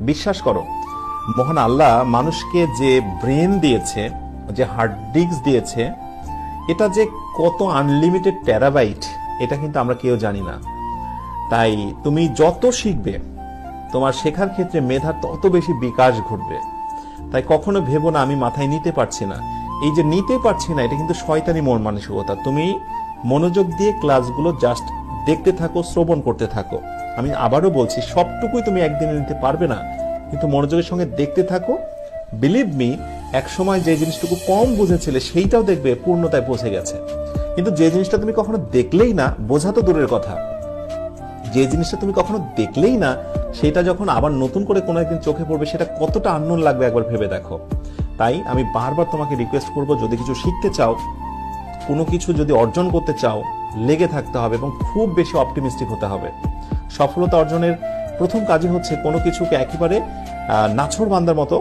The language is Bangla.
বিশ্বাস করো, মহান আল্লাহ মানুষকে যে ব্রেন দিয়েছে, যে হার্ড ডিস্ক দিয়েছে, এটা যে কত আনলিমিটেড টেরাবাইট এটা কিন্তু আমরা কেউ জানি না। তাই তুমি যত শিখবে তোমার শেখার ক্ষেত্রে মেধার তত বেশি বিকাশ ঘটবে। তাই কখনো ভেবো না আমি মাথায় নিতে পারছি না। এই যে নিতে পারছি না, এটা কিন্তু শয়তানি মন মানসিকতা। তুমি মনোযোগ দিয়ে ক্লাসগুলো জাস্ট দেখতে থাকো, শ্রবণ করতে থাকো। আমি আবারও বলছি, সবটুকুই তুমি একদিনে নিতে পারবে না, কিন্তু মনোযোগের সঙ্গে দেখতে থাকো। বিলিভ মি, এক সময় যে জিনিসটুকু কম বুঝেছিলে সেইটাও দেখবে পূর্ণতায় পৌঁছে গেছে। কিন্তু যে জিনিসটা তুমি কখনো দেখলেই না, বোঝা তো দূরের কথা, যে জিনিসটা তুমি কখনো দেখলেই না, সেটা যখন আবার নতুন করে কোনো একদিন চোখে পড়বে, সেটা কতটা আননোন লাগবে একবার ভেবে দেখো। তাই আমি বারবার তোমাকে রিকোয়েস্ট করবো, যদি কিছু শিখতে চাও, কোনো কিছু যদি অর্জন করতে চাও, লেগে থাকতে হবে এবং খুব বেশি অপটিমিস্টিক হতে হবে। সফলতা অর্জনের প্রথম কাজই হচ্ছে কোনো কিছুকে একেবারে নাছোড়বান্দার মতো